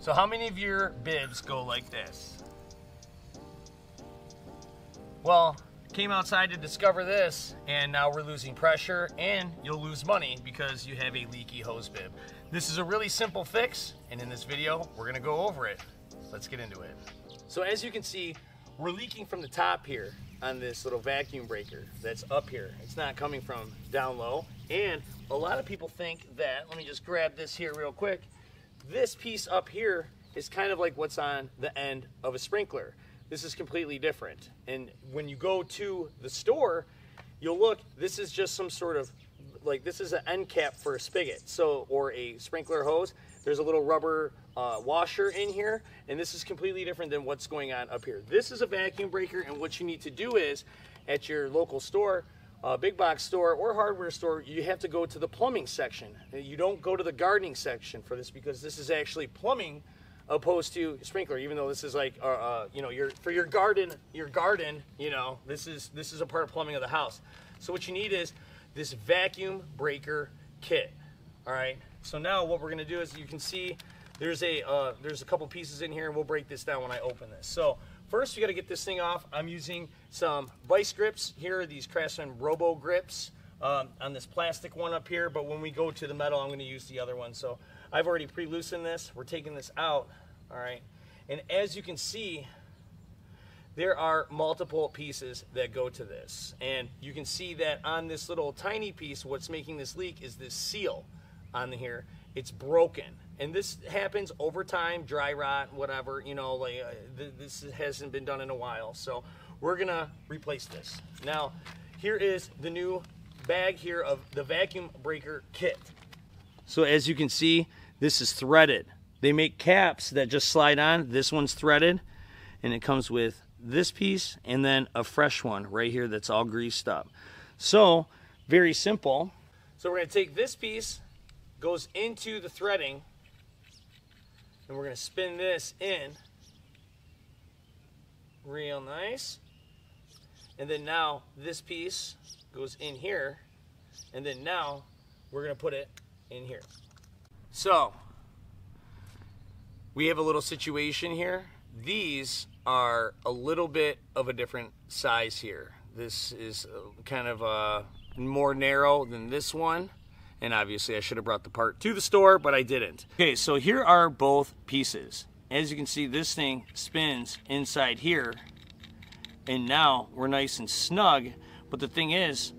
So how many of your bibs go like this? Well, came outside to discover this, and now we're losing pressure, and you'll lose money because you have a leaky hose bib. This is a really simple fix, and in this video, we're gonna go over it. Let's get into it. So as you can see, we're leaking from the top here on this little vacuum breaker that's up here. It's not coming from down low, and a lot of people think that, let me just grab this here real quick, this piece up here is kind of like what's on the end of a sprinkler. This is completely different. And when you go to the store, you'll look, this is just some sort of, like this is an end cap for a spigot, so, or a sprinkler hose. There's a little rubber washer in here, and this is completely different than what's going on up here. This is a vacuum breaker, and what you need to do is, at your local store, big box store or hardware store, you have to go to the plumbing section. You don't go to the gardening section for this, because this is actually plumbing opposed to sprinkler, even though this is like you know, for your garden, you know, this is a part of plumbing of the house. So what you need is this vacuum breaker kit. All right, so now what we're gonna do is, you can see there's a couple pieces in here, and we'll break this down when I open this. So first, you got to get this thing off. I'm using some vice grips here, these Craftsman Robo grips on this plastic one up here, but when we go to the metal, I'm going to use the other one. So I've already pre-loosened this. We're taking this out, all right? And as you can see, there are multiple pieces that go to this. And you can see that on this little tiny piece, what's making this leak is this seal on here. It's broken. And this happens over time, dry rot, whatever, you know, like this hasn't been done in a while. So we're gonna replace this. Now, here is the new bag here of the vacuum breaker kit. So as you can see, this is threaded. They make caps that just slide on. This one's threaded, and it comes with this piece and then a fresh one right here that's all greased up. So, very simple. So we're gonna take this piece, goes into the threading, and we're going to spin this in real nice. And then now this piece goes in here, and then now we're going to put it in here. So we have a little situation here. These are a little bit of a different size here. This is kind of more narrow than this one. And obviously I should have brought the part to the store, but I didn't. Okay, so here are both pieces. As you can see, this thing spins inside here, and now we're nice and snug. But the thing is,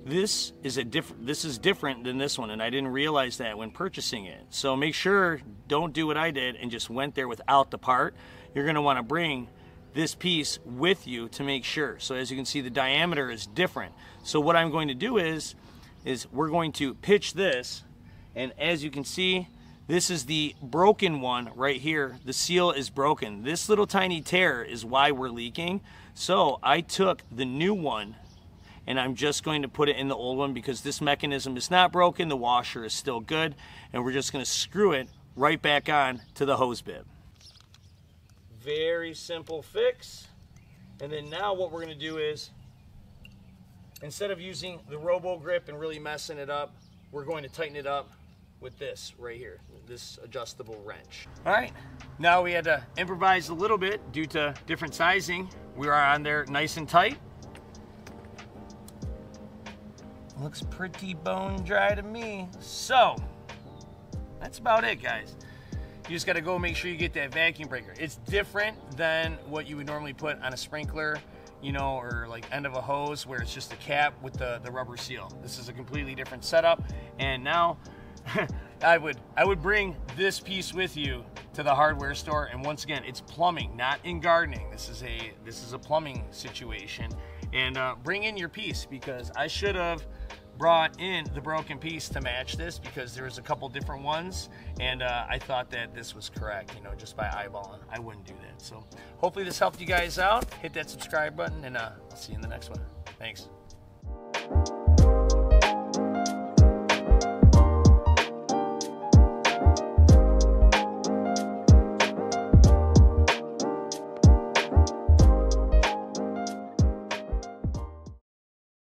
this is different than this one, and I didn't realize that when purchasing it. So make sure, don't do what I did and just went there without the part. You're gonna wanna bring this piece with you to make sure. So as you can see, the diameter is different. So what I'm going to do is we're going to pitch this, and as you can see, this is the broken one right here. The seal is broken. This little tiny tear is why we're leaking. So I took the new one, and I'm just going to put it in the old one because this mechanism is not broken, the washer is still good, and we're just going to screw it right back on to the hose bib. Very simple fix. And then now what we're going to do is, instead of using the Robo grip and really messing it up, we're going to tighten it up with this right here, this adjustable wrench. All right, now we had to improvise a little bit due to different sizing. We are on there nice and tight. Looks pretty bone dry to me. So, that's about it, guys. You just gotta go make sure you get that vacuum breaker. It's different than what you would normally put on a sprinkler, you know, or like end of a hose where it's just a cap with the rubber seal. This is a completely different setup. And now I would bring this piece with you to the hardware store. And once again, it's plumbing, not in gardening. This is a plumbing situation. And bring in your piece, because I should have brought in the broken piece to match this, because there was a couple different ones, and I thought that this was correct, you know, just by eyeballing. I wouldn't do that. So hopefully this helped you guys out. Hit that subscribe button, and I'll see you in the next one. Thanks.